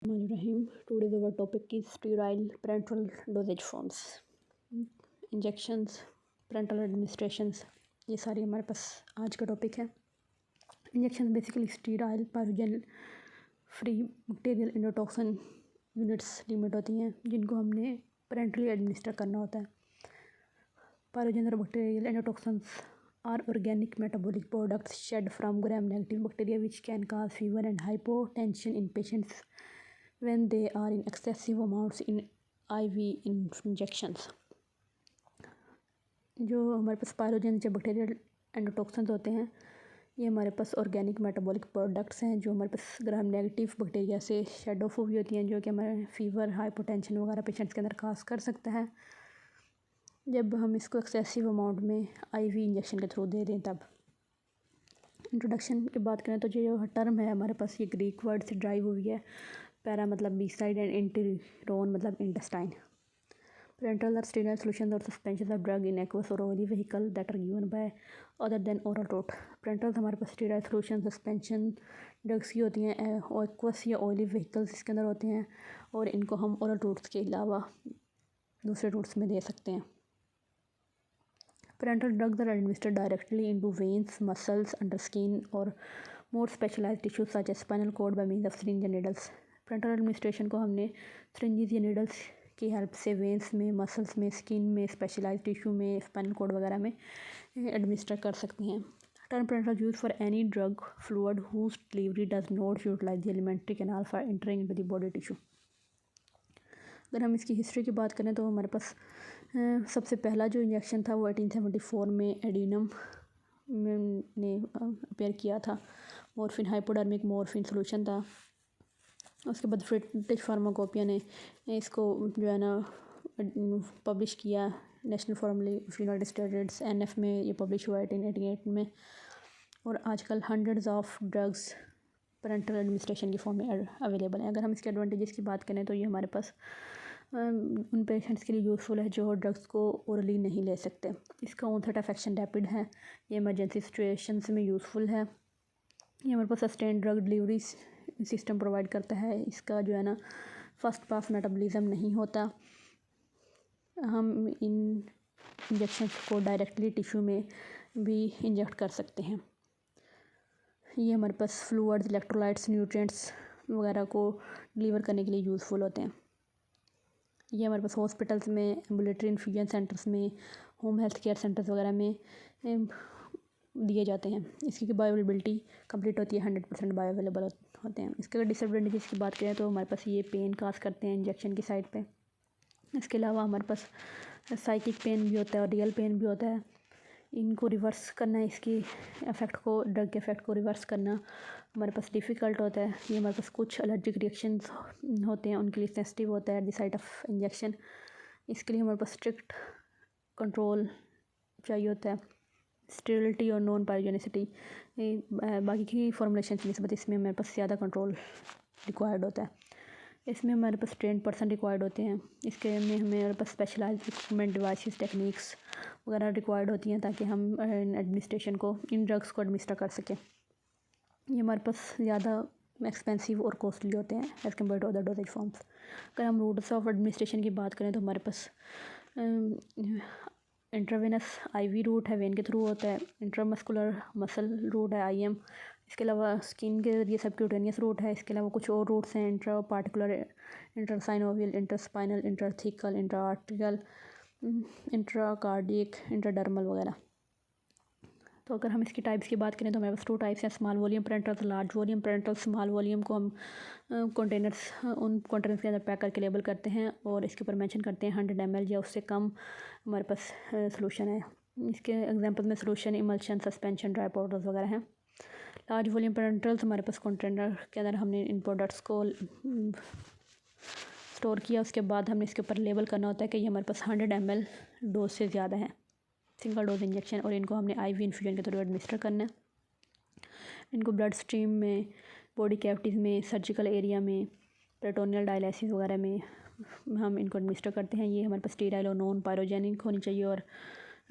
Rahim. Today's our topic is sterile parenteral dosage forms. Injections, parenteral administrations, ये सारी हमारे पास आज का टॉपिक है। Injection basically sterile pyrogen free bacterial endotoxin units limit होती हैं जिनको हमने पेरेंटली एडमिनिस्टर करना होता है। Pyrogen bacterial endotoxins are organic metabolic products shed from gram-negative bacteria which can cause fever and hypotension in patients when they are in excessive amounts in IV injections। जो हमारे पास पैरोजन जो बैक्टीरियल एंडोटॉक्सिन्स होते हैं ये हमारे पास ऑर्गेनिक मेटाबॉलिक प्रोडक्ट्स हैं जो हमारे पास ग्राम नेगेटिव बैक्टीरिया से शेड ऑफ हुई होती हैं जो कि हमारे फीवर हाइपोटेंशन वगैरह पेशेंट्स के अंदर काज कर सकता है जब हम इसको एक्सेसिव अमाउंट में आईवी इंजेक्शन के थ्रू दे दें तब। इंट्रोडक्शन की बात करें तो जो टर्म है हमारे पास ये ग्रीक वर्ड से ड्राइव हुई है। पैरा मतलब बी साइड एंड इंटीरोन मतलब इंटेस्टाइन। पेरेंटल और स्टीराइल सॉल्यूशंस और suspension of drug in aqueous और oily vehicle that are given by other than oral route. Parenteral हमारे पास स्टीराइल सॉल्यूशन सस्पेंशन ड्रग्स की होती हैं एक्वस या ऑयली व्हीकल्स इसके अंदर होते हैं और इनको हम ओरल रूट्स के अलावा दूसरे रूट्स में दे सकते हैं। Parenteral drugs are administered directly into veins, muscles, under skin, or more specialized tissues such as spinal cord by means of syringe and needles। Parenteral administration को हमने syringes या needles की हेल्प से वेंस में, muscles में, skin में, specialised tissue में, spinal cord वगैरह में एडमिनिस्टर कर सकते हैं। Term parenteral use for any drug fluid whose delivery does not utilise the alimentary canal for entering into the body tissue. अगर हम इसकी हिस्ट्री की बात करें तो हमारे पास सबसे पहला जो इंजेक्शन था वो 1874 में एडिनम ने अपेयर किया था। मॉर्फिन हाइपोडर्मिक मॉर्फिन सॉल्यूशन था। उसके बाद ब्रिटिश फार्माकोपिया ने इसको जो है ना पब्लिश किया national formally United states NF में ये पब्लिश हुआ 1888 में। और आजकल hundreds of drugs parental administration की फॉर्म में अवेलेबल है। अगर हम इसके एडवांटेजेस की बात करें तो ये हमारे पास उन पेशेंट्स के लिए यूज़फुल है जो ड्रग्स को ओरली नहीं ले सकते। इसका ऑनसेट ऑफ एक्शन रैपिड है, ये इमरजेंसी सिचुएशंस में यूज़फुल है, ये हमारे पास sustain drug delivery system provide करता है। इसका जो है ना फर्स्ट पास मेटाबॉलिज्म नहीं होता। हम इन इंजेक्शंस को डायरेक्टली टिश्यू में भी इंजेक्ट कर सकते हैं। ये हमारे पास फ्लूइड्स, इलेक्ट्रोलाइट्स, न्यूट्रिएंट्स वगैरह को डिलीवर करने के लिए यूज़फुल होते हैं। ये हमारे पास हॉस्पिटल्स में, एम्बुलेटरी इन्फ्यूजन सेंटर्स में, होम हेल्थ केयर सेंटर्स वगैरह में दिए जाते हैं। इसकी बायोअवेलेबिलिटी कंप्लीट होती है, 100% बायोअवेलेबल होते हैं। इसके अगर डिसएडवांटेजेस की बात करें तो हमारे पास ये पेन काज करते हैं इंजेक्शन की साइड पे। इसके अलावा हमारे पास साइकिक पेन भी होता है और रियल पेन भी होता है। इनको रिवर्स करना, इसकी इफ़ेक्ट को, ड्रग के इफ़ेक्ट को रिवर्स करना हमारे पास डिफ़िकल्ट होता है। ये हमारे पास कुछ एलर्जिक रिएक्शंस होते हैं उनके लिए सेंसिटिव होता है द साइट ऑफ इंजेक्शन। इसके लिए हमारे पास स्ट्रिक्ट कंट्रोल चाहिए होता है, स्टेरिलिटी और नॉन पैरोजेनिसिटी। बाकी की फॉर्मुलेशन की निस्बत इसमें हमारे पास ज़्यादा कंट्रोल रिक्वायर्ड होता है। इसमें हमारे पास ट्रेंड पर्सन रिक्वायर्ड होते हैं। इसके में हमारे पास स्पेशलाइज्ड इक्विपमेंट, डिवाइसेस, टेक्निक्स वगैरह रिक्वायर्ड होती हैं ताकि हम एडमिनिस्ट्रेशन को, इन ड्रग्स को एडमिनिस्टर कर सकें। ये हमारे पास ज़्यादा एक्सपेंसिव और कॉस्टली होते हैं as compared to other dosages forms. अगर हम रूट्स ऑफ एडमिनिस्ट्रेशन की बात करें तो हमारे पास इंट्रावेनस IV रूट है, वेन के थ्रू होता है। इंट्रामस्कुलर मसल रूट है, IM। इसके अलावा स्किन के जरिए सबक्यूटेनियस रूट है। इसके अलावा कुछ और रूट्स हैं, intra particular, इंटरसाइनोवियल, इंटरस्पाइनल, intrathecal, इंट्राआर्टिकल, intracardiac, intradermal वगैरह। तो अगर हम इसकी टाइप्स की बात करें तो हमारे पास 2 टाइप्स हैं, small volume parentals, large volume parentals. Small volume को हम कंटेनर्स, उन कंटेनर्स के अंदर पैक करके लेबल करते हैं और इसके ऊपर मेंशन करते हैं 100 ml या उससे कम हमारे पास सोल्यूशन है। इसके एग्जांपल में solution, emulsion, suspension, dry powders वगैरह हैं। लार्ज वॉल्यूम पेरेंटल्स हमारे पास कंटेनर के अंदर हमने इन प्रोडक्ट्स को स्टोर किया, उसके बाद हमने इसके ऊपर लेबल करना होता है कि ये हमारे पास 100 ml डोज से ज़्यादा है, सिंगल डोज इंजेक्शन, और इनको हमने IV इन्फ्यूजन के थ्रू एडमिनिस्टर करना है। इनको ब्लड स्ट्रीम में, बॉडी कैविटीज़ में, सर्जिकल एरिया में, पेरिटोनियल डायलिसिस वगैरह में हम इनको एडमिनिस्टर करते हैं। ये हमारे पास स्टीराइल और नॉन पायरोजेनिक होनी चाहिए और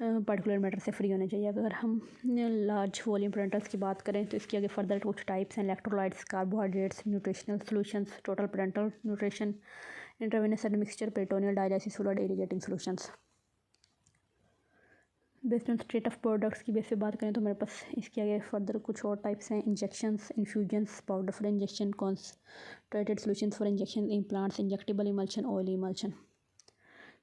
पार्टिकुलर मैटर से फ्री होने चाहिए। अगर हम लार्ज वॉल्यूम पेरेंटल्स की बात करें तो इसके आगे फर्दर कुछ टाइप्स हैं: electrolytes, carbohydrates, nutritional solutions, total parenteral nutrition, intravenous admixture, peritoneal dialysis fluid, irrigating solutions. Based on state of products की बेस पे बात करें तो मेरे पास इसके आगे फर्दर कुछ और टाइप्स हैं: injections, infusions, powder for injection, concentrated solutions for injection, implants, injectable emulsion, oily emulsion.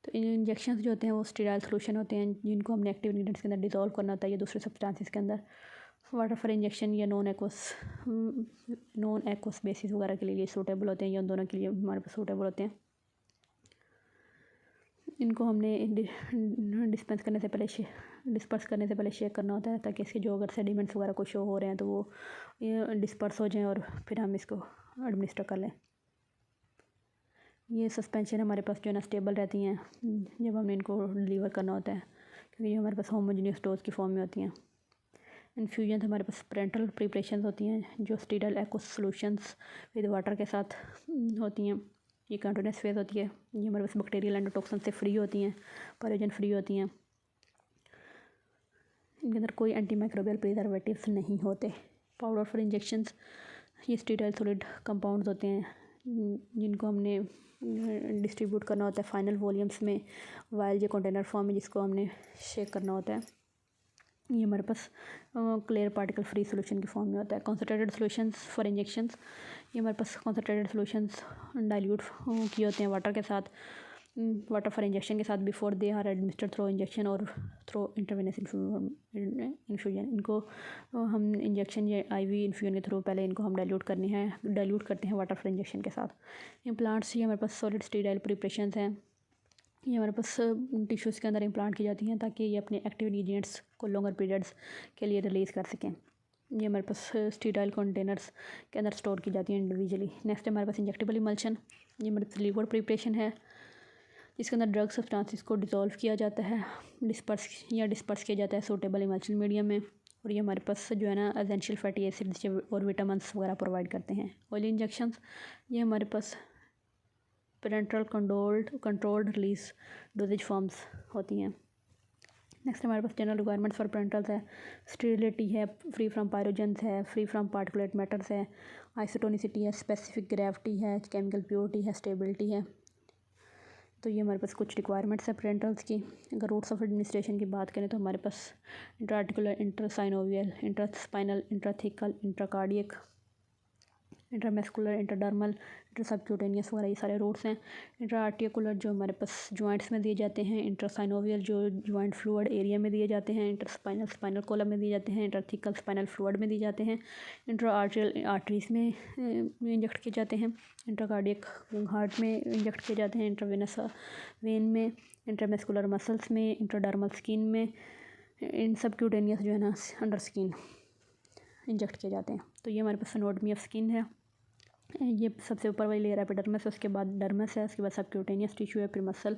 तो इन इंजेक्शंस जो होते हैं वो स्टेराइल सॉल्यूशन होते हैं जिनको हमने एक्टिव इंग्रेडिएंट्स के अंदर डिसॉल्व करना होता है या दूसरे सब्सटेंसेस के अंदर। वाटर फॉर इंजेक्शन या नॉन एक्वस बेसिस वगैरह के लिए सूटेबल होते हैं, या उन दोनों के लिए हमारे पास सूटेबल होते हैं। इनको हमने डिस्पर्स करने से पहले शेक करना होता है ताकि इसके जो अगर सेडिमेंट्स वगैरह को शो हो रहे हैं तो वो डिस्पर्स हो जाएं और फिर हम इसको एडमिनिस्टर कर लें। ये सस्पेंशन हमारे पास जो है ना स्टेबल रहती हैं जब हमने इनको डिलीवर करना होता है, क्योंकि ये हमारे पास होमोजेनियस डोज की फॉर्म में होती हैं। इन्फ्यूजन हमारे पास पेरेंटल प्रिपरेशन होती हैं जो sterile aqueous solutions with water के साथ होती हैं। ये कंटिन्यूस फेज होती है। ये हमारे पास बैक्टीरियल एंडोटॉक्सिन से फ्री होती हैं, पैथोजन फ्री होती हैं। इनके अंदर कोई एंटीमाइक्रोबियल प्रिजर्वेटिव्स नहीं होते। पाउडर फॉर इंजेक्शंस, ये स्टीराइल सॉलिड कंपाउंड्स होते हैं जिनको हमने डिस्ट्रीब्यूट करना होता है फाइनल वॉल्यूम्स में वाइल जो कंटेनर फॉर्म में जिसको हमने शेक करना होता है। ये हमारे पास क्लियर पार्टिकल फ्री सॉल्यूशन की फॉर्म में होता है। कॉन्सनट्रेटेड सॉल्यूशंस फॉर इंजेक्शंस, ये हमारे पास कॉन्सनट्रेटेड सॉल्यूशंस डाइल्यूट किए होते हैं वाटर के साथ, वाटर फॉर इंजेक्शन के साथ before they are administered through injection और थ्रू इंटरवेनस इन्फ्यूजन। इनको हम इंजेक्शन या आईवी इन्फ्यूजन के थ्रू पहले इनको हम डाइल्यूट करते हैं वाटर फॉर इंजेक्शन के साथ। इम्प्लांट्स, ये हमारे पास सॉलिड स्टीराइल प्रिपरेशंस हैं। ये हमारे पास टिश्यूज़ के अंदर इम्प्लांट की जाती हैं ताकि ये अपने एक्टिव इंग्रेडिएंट्स को लॉन्गर पीरियड्स के लिए रिलीज़ कर सकें। ये हमारे पास स्टीराइल कंटेनर्स के अंदर स्टोर की जाती हैं इंडिविजुअली। नेक्स्ट है हमारे पास इंजेक्टेबल इमल्शन। ये हमारे पास लिक्विड प्रिपरेशन है जिसके अंदर ड्रग सब्सटेंसेस को डिसॉल्व किया जाता है, डिस्पर्स किया जाता है सूटेबल इमल्शन मीडियम में। और ये हमारे पास जो है ना एसेंशियल फैटी एसिड्स और विटामिन वगैरह प्रोवाइड करते हैं। ऑयल इंजेक्शंस, ये हमारे पास parenteral controlled release dosage forms होती हैं। नेक्स्ट हमारे पास जनरल रिक्वायरमेंट्स फॉर पेरेंटल्स है: स्टेरिलिटी है, फ्री फ्रॉम पायरोजेंस है, फ्री फ्रॉम पार्टिकुलेट मैटर्स है, आइसोटोनिसिटी है, स्पेसिफिक ग्रेविटी है, केमिकल प्योरिटी है, स्टेबिलिटी है। तो ये हमारे पास कुछ रिक्वायरमेंट्स हैं पेरेंटल्स की। अगर रूट्स ऑफ एडमिनिस्ट्रेशन की बात करें तो हमारे पास इंट्राआर्टिकुलर, इंट्रासाइनोवियल, इंट्रास्पाइनल, इंट्राथिकल, इंट्राकार्डियक, इंटरमस्कुलर, इंटरडर्मल, इंटरसबक्यूटेनियस वगैरह ये सारे रूट्स हैं। इंट्राआर्टिकुलर जो हमारे पास जॉइंट्स में दिए जाते हैं, इंटरसाइनोवियल जो जॉइंट फ्लूइड एरिया में दिए जाते हैं, इंटरस्पाइनल स्पाइनल कॉलम में दिए जाते हैं, इंटरथिकल स्पाइनल फ्लूइड में दिए जाते हैं, इंट्राआर्टियल आर्टरीज में इंजेक्ट किए जाते हैं, इंट्राकार्डियक हार्ट में इंजेक्ट किए जाते हैं, इंटरवेनस वेन में, इंटरमस्कुलर मसल्स में, इंटरडर्मल स्किन में, इन सबक्यूटेनियस जो है ना अंडर स्किन इंजेक्ट किए जाते हैं। तो ये हमारे पास एनाटॉमी ऑफ स्किन है। ये सबसे ऊपर वाली लेयर एपिडर्मिस है, उसके बाद डर्मिस है, उसके बाद सबक्यूटेनियस टिश्यू है, फिर मसल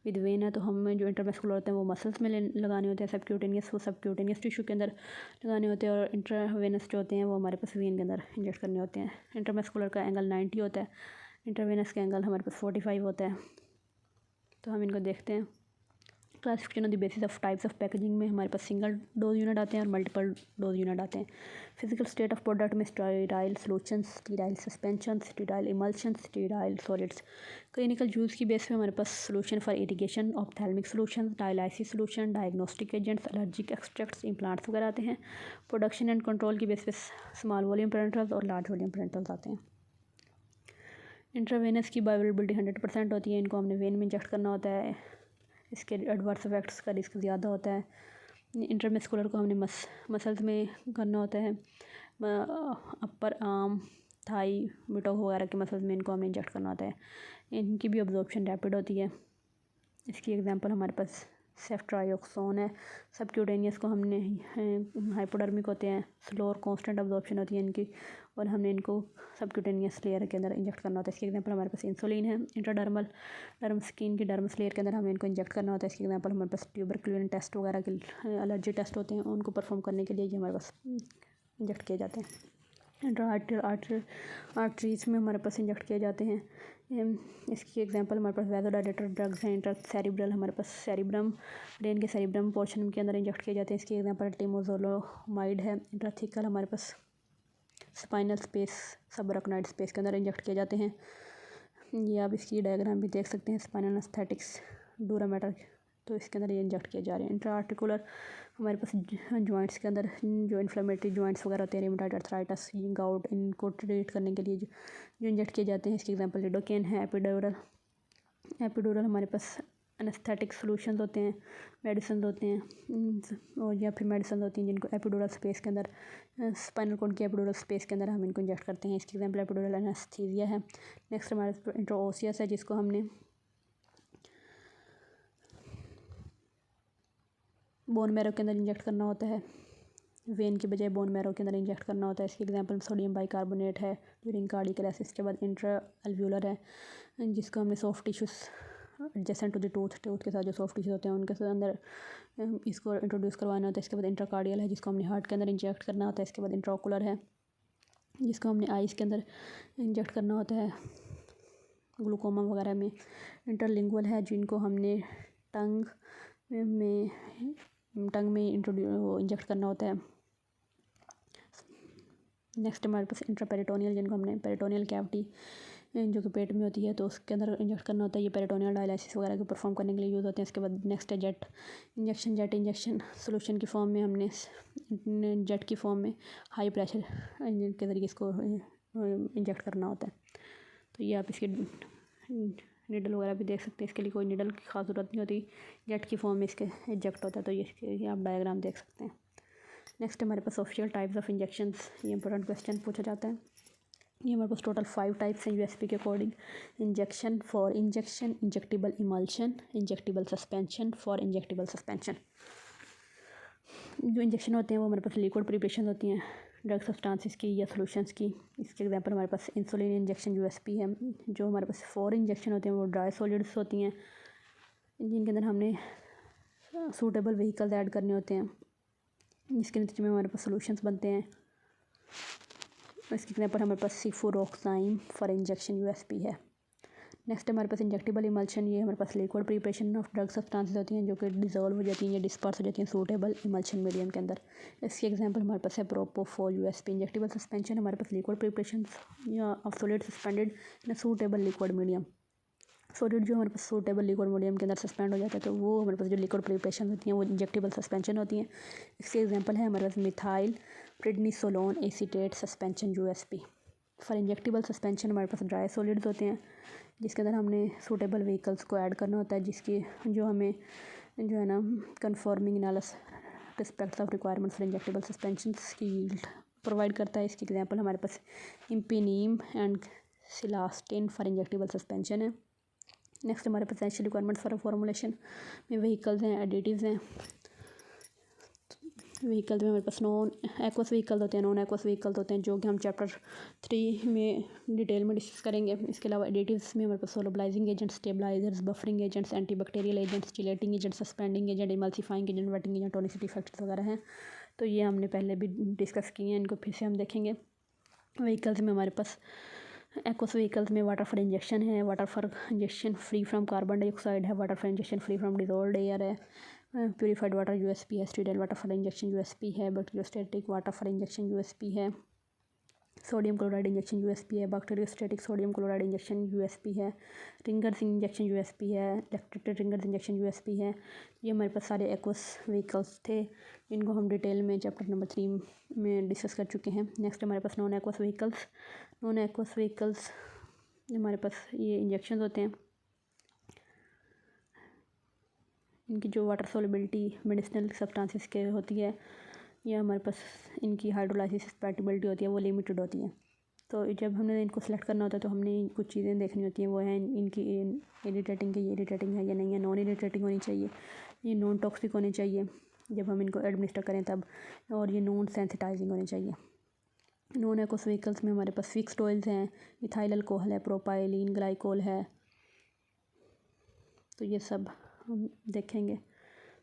विद वेन है। तो हमें जो इंटरमस्कुलर होते हैं वो मसल्स में लगाने होते हैं, सबक्यूटेनियस वो सबक्यूटेनियस टिश्यू के अंदर लगाने होते हैं, और इंटरवेनस जो होते हैं वो हमारे पास वेन के अंदर इंजेक्ट करने होते हैं। इंटरमस्कुलर का एंगल 90 होता है, इंटरवेनस का एंगल हमारे पास 45 होता है। तो हम इनको देखते हैं। Classification on the basis of types of packaging में हमारे पास सिंगल डोज यूनिट आते हैं और मल्टीपल डोज यूनिट आते हैं। फिजिकल स्टेट ऑफ प्रोडक्ट में sterile solutions, sterile suspensions, sterile emulsions, sterile solids. Clinical use की बेस पे हमारे पास solution for irrigation, ophthalmic solution, dialysis solution, diagnostic agents, allergic extracts, implants वगैरह आते हैं। प्रोडक्शन एंड कंट्रोल की बेस पे स्मॉल वॉल्यूम पेरेंटल्स और लार्ज वॉल्यूम पेरेंटल्स आते हैं। इंट्रावेनस की बायोअवेलेबिलिटी 100% होती है। इनको हमने वेन में इंजेक्ट करना होता है, इसके एडवर्स इफेक्ट्स का रिस्क ज़्यादा होता है। इंटरमस्कुलर को हमने मसल्स में करना होता है, अपर आर्म, थाई, मिटो वगैरह के मसल्स में इनको हमें इंजेक्ट करना होता है। इनकी भी अब्जॉर्प्शन रैपिड होती है। इसकी एग्जांपल हमारे पास सेफ्ट्रायोक्सोन है। सबक्यूटेनियस को हमने हाइपोडर्मिक होते हैं, स्लो और कांस्टेंट अब्जॉर्प्शन होती है इनकी, और हमने इनको सबक्यूटेनियस लेयर के अंदर इंजेक्ट करना होता है। इसकी एग्जांपल हमारे पास इंसुलिन है। डर्म स्किन की डर्मस लेयर के अंदर हमें इनको इंजेक्ट करना होता है। इसकी एग्जांपल हमारे पास ट्यूबरक्यूलिन टेस्ट वगैरह के एलर्जी टेस्ट होते हैं, उनको परफॉर्म करने के लिए ये हमारे पास इंजेक्ट किए जाते हैं। आर्टरीज में हमारे पास इंजेक्ट किए जाते हैं। इसकी एग्जांपल हमारे पास वैसोडाइलेटर ड्रग्स हैं। इंट्रासेरिब्रल हमारे पास सेरिब्रम, ब्रेन के सेरिब्रम पोर्शन के अंदर इंजेक्ट किए जाते हैं। इसकी एग्जांपल टेमोजोलोमाइड है। इंट्राथिकल हमारे पास स्पाइनल स्पेस, सबअराकनॉइड स्पेस के अंदर इंजेक्ट किए जाते हैं। ये आप इसकी डायग्राम भी देख सकते हैं। स्पाइनल एस्थेटिक्स डूरा मैटर, तो इसके अंदर ये इंजेक्ट किए जा रहे हैं। इंट्राआर्टिकुलर हमारे पास जॉइंट्स के अंदर जो इन्फ्लेमेटरी जॉइंट्स वगैरह होते हैं, रिमेटॉइड आर्थराइटिस, गाउट, इनको ट्रीट करने के लिए जो इंजेक्ट किए जाते हैं। इसके एग्जांपल लिडोकेन है। एपिड्यूरल हमारे पास एनेस्थेटिक सॉल्यूशंस होते हैं, मेडिसिन होते हैं, और या फिर मेडिसिन होती हैं जिनको एपिड्यूरल स्पेस के अंदर, स्पाइनल कॉर्ड के एपिड्यूरल स्पेस के अंदर हम इनको इंजेक्ट करते हैं। इसके एग्जांपल एपिड्यूरल एनेस्थीसिया है। नेक्स्ट हमारे पास इंट्राओसियस है, जिसको हमने बोन मैरो के अंदर इंजेक्ट करना होता है। वेन की बजाय बोन मैरो के अंदर इंजेक्ट करना होता है। इसकी एग्जांपल सोडियम बाइकार्बोनेट है ड्यूरिंग कार्डियक अरेस्ट। के बाद इंट्रा एल्व्यूलर है, जिसको हमने soft tissues adjacent to the tooth के साथ जो सॉफ्ट टिश्यूज होते हैं उनके साथ अंदर इसको इंट्रोड्यूस करवाना होता है। इसके बाद इंट्राकार्डियल है, जिसको हमने हार्ट के अंदर इंजेक्ट करना होता है। इसके बाद इंट्राओकुलर है, जिसको हमने आइज़ के अंदर इंजेक्ट करना होता है ग्लूकोमा वगैरह में। इंटरलिंगुअल है, जिनको हमने टंग में इंजेक्ट करना होता है। नेक्स्ट हमारे पास इंट्रापेरिटोनियल, जिनको हमने पेरिटोनियल कैविटी जो कि पेट में होती है तो उसके अंदर इंजेक्ट करना होता है। ये पेरिटोनियल डायलिसिस वगैरह को परफॉर्म करने के लिए यूज़ होते हैं। इसके बाद नेक्स्ट है जेट इंजेक्शन सोल्यूशन की फॉर्म में, हमने जेट की फॉर्म में हाई प्रेशर के ज़रिए इसको इंजेक्ट करना होता है। तो ये आप इसके निडल वगैरह भी देख सकते हैं। इसके लिए कोई निडल की खास ज़रूरत नहीं होती, जेट की फॉर्म में इसके इंजेक्ट होता है। तो ये आप डायग्राम देख सकते हैं। नेक्स्ट हमारे पास ऑफिशियल टाइप्स ऑफ इंजेक्शंस, ये इंपॉर्टेंट क्वेश्चन पूछा जाता है। ये हमारे पास टोटल 5 टाइप्स हैं यूएसपी के according. Injection for injection, injectable emulsion, injectable suspension, for injectable suspension. जो इंजेक्शन होते हैं वो हमारे पास लिक्विड प्रिपरेशन होती हैं ड्रग सब्सटेंसेस की या सॉल्यूशंस की। इसके एग्जांपल हमारे पास इंसुलिन इंजेक्शन यूएसपी है। जो हमारे पास फॉर इंजेक्शन होते हैं वो ड्राई सॉलिड्स होती हैं, जिनके अंदर हमने सूटेबल व्हीकल्स ऐड करने होते हैं, जिसके नतीजे में हमारे पास सॉल्यूशंस बनते हैं। इसके एग्जांपल हमारे पास सिफोरोक्साइन फॉर इंजेक्शन यूएसपी है। नेक्स्ट हमारे पास इंजेक्टिबल इमल्शन, ये हमारे पास liquid preparation of drug substances होती हैं जो कि डिजोल्व हो जाती हैं या डिस्पर्स हो जाती हैं सूटेबल इमल्शन मीडियम के अंदर। इसके एग्जांपल हमारे पास है प्रोपोफॉल यूएसपी। इंजेक्टिबल सस्पेंशन हमारे पास लिक्विड प्रिपरेशन या of solid suspended in suitable liquid medium. Solid जो हमारे पास सूटेबल लिक्विड मीडियम के अंदर सस्पेंड हो जाता है तो वो हमारे पास जो लिक्विड प्रिपरेशन होती हैं वो इंजेक्टिबल सस्पेंशन होती हैं। इसके एग्जांपल है हमारे पास methyl prednisolone acetate suspension USP. For injectable suspension हमारे पास ड्राई सॉलिड्स होते हैं, जिसके अंदर हमने सूटेबल व्हीकल्स को ऐड करना होता है, जिसकी जो हमें जो है ना confirming analysis respect of requirement for injectable suspension की यील्ड प्रोवाइड करता है। इसकी एग्जांपल हमारे पास imipenem and cilastatin for injectable suspension है। नेक्स्ट हमारे पास एसेंशियल रिक्वायरमेंट फॉर फॉर्मुलेशन में व्हीकल्स हैं, एडिटिव्स हैं। व्हीकल्स में हमारे पास नॉन एक्वस व्हीकल्स होते हैं, नॉन एक्वस व्हीकल्स होते हैं, जो कि हम चैप्टर 3 में डिटेल में डिस्कस करेंगे। इसके अलावा एडिटिव्स में हमारे पास solubilizing agents, stabilizers, buffering agents, antibacterial agents, chelating agent, suspending agent, emulsifying agent, wetting agent, tonicity factors वगैरह हैं। तो ये हमने पहले भी डिस्कस किए हैं, इनको फिर से हम देखेंगे। व्हीकल्स में हमारे पास एक्वस व्हीकल्स में वाटर फॉर इंजेक्शन है, water for injection free from carbon dioxide है, water for injection free from dissolved air है, प्यूरिफाइड वाटर यूएसपी है, sterile water for injection USP है, bacteriostatic water for injection USP है, sodium chloride injection USP है, bacteriostatic sodium chloride injection USP है, Ringer's injection USP है, lactated ringers injection USP है। ये हमारे पास सारे एक्वस व्हीकल्स थे, इनको हम डिटेल में चैप्टर नंबर 3 में डिस्कस कर चुके हैं। नेक्स्ट हमारे पास नॉन एक्वस व्हीकल्स हमारे पास ये इंजेक्शन होते हैं, इनकी जो वाटर सोलबिलिटी मेडिसिनल सब्सटेंसेस के होती है या हमारे पास इनकी हाइड्रोलाइसिस कंपैटिबिलिटी होती है वो लिमिटेड होती है। तो जब हमने इनको सेलेक्ट करना होता है तो हमने कुछ चीज़ें देखनी होती हैं, वो है इनकी इरिटेटिंग है, ये इरिटेटिंग है या नहीं है, नॉन इरिटेटिंग होनी चाहिए, ये नॉन टॉक्सिक होनी चाहिए जब हम इनको एडमिनिस्टर करें तब, और ये नॉन सेंसिटाइजिंग होनी चाहिए। नॉन एक्वस व्हीकल्स में हमारे पास फिक्स्ड ऑयल्स हैं, इथाइल अल्कोहल है, प्रोपाइलीन ग्लाइकोल है। तो ये सब हम देखेंगे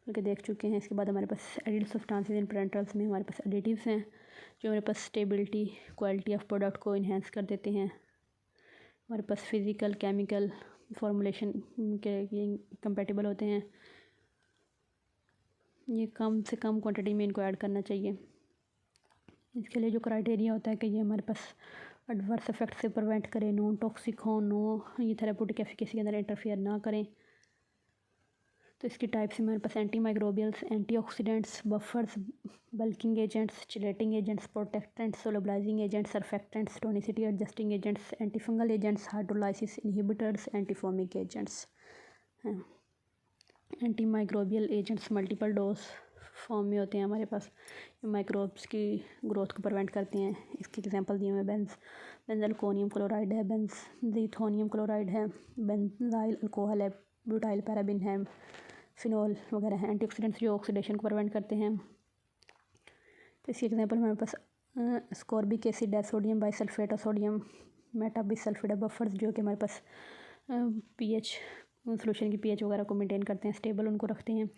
बल्कि देख चुके हैं। इसके बाद हमारे पास एडिड सब्सटेंसेस इन पेरेंटल्स में हमारे पास एडिटिव्स हैं, जो हमारे पास स्टेबिलिटी क्वालिटी ऑफ प्रोडक्ट को इन्हेंस कर देते हैं। हमारे पास फिज़िकल केमिकल फॉर्मुलेशन के कंपेटेबल होते हैं। ये कम से कम क्वांटिटी में इनको ऐड करना चाहिए। इसके लिए जो क्राइटेरिया होता है कि ये हमारे पास एडवर्स इफेक्ट से प्रिवेंट करें, नॉन टॉक्सिक हो, ये थेरेप्यूटिक एफिकेसी के अंदर इंटरफेयर ना करें। तो इसकी टाइप्स में हमारे पास anti microbials, antioxidants, buffers, bulking agents, chelating agents, protectants, solubilizing agents, surfactants, tonicity adjusting agents, antifungal agents, hydrolysis inhibitors, antifoamic agents हैं। Anti microbial agents multiple dose form में होते हैं हमारे पास, माइक्रोब्स की ग्रोथ को प्रिवेंट करते हैं। इसके एग्जांपल दिए हुए बेंजलकोनियम क्लोराइड है, बेंजीथोनियम क्लोराइड है, बेंजाइल अल्कोहल है, ब्यूटाइल पैराबिन है, फिनोल वगैरह हैं। एंटीऑक्सीडेंट्स जो ऑक्सीडेशन को प्रिवेंट करते हैं। तो इसके एग्जांपल हमारे पास स्कॉर्बिक एसिड है, सोडियम बाइसल्फेट और सोडियम मेटाबिसल्फेट है। बफर्स जो कि हमारे पास पीएच सोल्यूशन की पीएच वगैरह को मेंटेन करते हैं, स्टेबल उनको रखते हैं।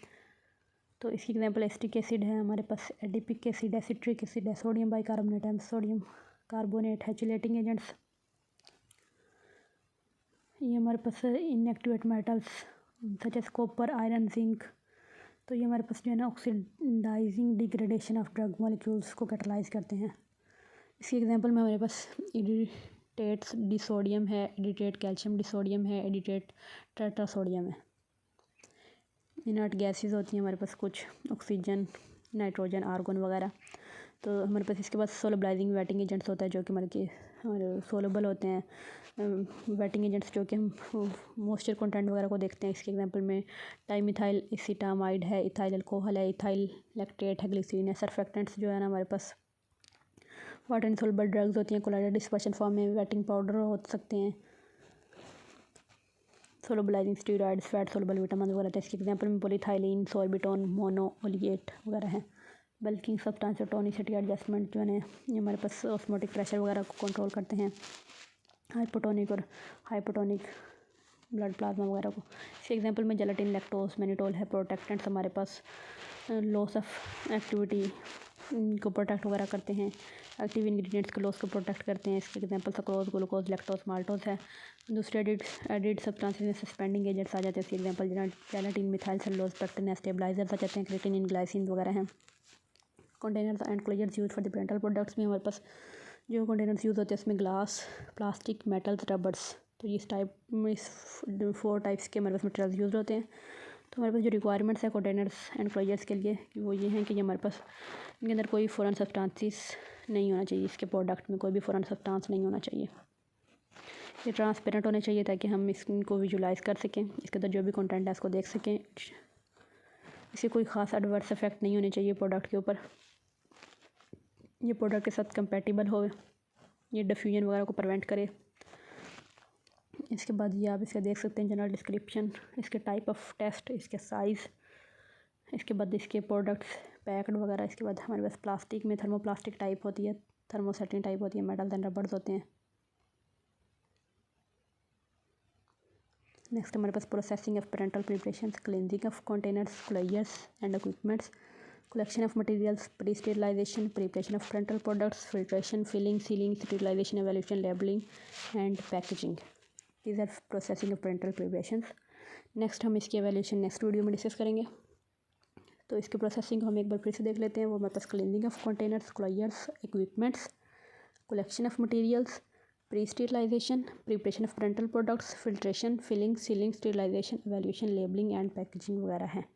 तो इसकी एग्जांपल एसिटिक एसिड है, हमारे पास एडिपिक एसिड है, सिट्रिक एसिड है, सोडियम बाइकार्बोनेट है, सोडियम कार्बोनेट है, चिलेटिंग एजेंट्स। ये हमारे पास inactivate metals such as copper, iron, zinc. तो ये हमारे पास जो है ना oxidizing degradation of drug molecules को कैटलाइज करते हैं। इसकी एग्जांपल में हमारे पास एडिटेट डिसोडियम है, एडिटेट कैल्शियम डिसोडियम है, एडिटेट टेट्रासोडियम है। इनर्ट गैसेस होती हैं हमारे पास कुछ, ऑक्सीजन, नाइट्रोजन, आर्गन वगैरह। तो हमारे पास इसके बाद सोलबलाइजिंग वेटिंग एजेंट्स होता है जो कि हमारे सोलेबल होते हैं। वेटिंग एजेंट्स जो कि हम मॉइस्चर कंटेंट वगैरह को देखते हैं। इसके एग्जांपल में डाइमिथाइल एसीटामाइड है, इथाइल अल्कोहल है, इथाइल लैक्टेट है, ग्लिसरीन है। सर्फेक्टेंट्स जो है ना हमारे पास वाटर इनसॉल्युबल ड्रग्स होती हैं, कोलाइडल डिस्पर्शन फॉर्म में वेटिंग पाउडर हो सकते हैं। Solubilising steroids, fat soluble vitamin वगैरह। तो इसके एग्जांपल में पॉलीथाइलिन, सोर्बिटोन, मोनोओलिएट वगैरह है। बल्किंग सब्सटेंस, टोनिसिटी एडजस्टमेंट जो है ये हमारे पास ऑस्मोटिक प्रेशर वगैरह को कंट्रोल करते हैं। हाइपोटोनिक और हाइपोटोनिक ब्लड प्लाज्मा वगैरह को। इसके एग्जांपल में जेलेटिन, लैक्टोज, मैनिटोल है। प्रोटेक्टेंट्स हमारे पास लॉस ऑफ एक्टिविटी को प्रोटेक्ट वगैरह करते हैं। एक्टिव इंग्रेडिएंट्स के लॉस को प्रोटेक्ट करते हैं। इसके example sucrose, glucose, lactose, maltose है। दूसरे एडिड सब्सटेंसेस में सस्पेंडिंग एजेंट्स आ जाते हैं। इसके example gelatin, methyl cellulose, pectin, stabilizers आ जाते हैं। क्रिएटिनिन, ग्लाइसिन वगैरह हैं। Containers and closures use for the parenteral products में हमारे पास जो कंटेनर्स यूज़ होते हैं उसमें ग्लास, प्लास्टिक, मेटल्स, रबर्स। तो इस टाइप में 4 टाइप्स के हमारे पास मटेरियल्स यूज़ होते हैं। तो हमारे पास जो रिक्वायरमेंट्स है कंटेनर्स एंड क्लोजर्स के लिए वो ये हैं कि ये हमारे पास इनके अंदर कोई फॉरेन सब्सटेंसेस नहीं होना चाहिए। इसके प्रोडक्ट में कोई भी फॉरेन सब्सटेंस नहीं होना चाहिए। ये ट्रांसपेरेंट होने चाहिए ताकि हम इसको विजुलाइज़ कर सकें, इसके अंदर जो भी कंटेंट है इसको देख सकें। इससे कोई ख़ास एडवर्स इफेक्ट नहीं होने चाहिए प्रोडक्ट के ऊपर। ये प्रोडक्ट के साथ कंपेटिबल हो, ये डिफ्यूजन वगैरह को प्रिवेंट करे। इसके बाद ये आप इसका देख सकते हैं जनरल डिस्क्रिप्शन, इसके टाइप ऑफ टेस्ट, इसके साइज़, इसके बाद इसके प्रोडक्ट्स पैक्ड वगैरह। इसके बाद हमारे पास प्लास्टिक में थर्मोप्लास्टिक टाइप होती है, थर्मोसेटिन टाइप होती है, मेटल एंड रबर्स होते हैं। नेक्स्ट हमारे पास processing of parenteral preparation, cleansing of containers, closures and equipments, collection of materials, pre-sterilization, preparation of parental products, filtration, filling, sealing, sterilization, evaluation, labeling and packaging. These are processing of parental preparations. Next हम इसकी evaluation next video में discuss करेंगे। तो इसके processing हम एक बार फिर से देख लेते हैं। वो हमारे पास cleaning of containers, closures, equipments, collection of materials, pre-sterilization, preparation of parental products, filtration, filling, sealing, sterilization, evaluation, labeling and packaging वगैरह हैं।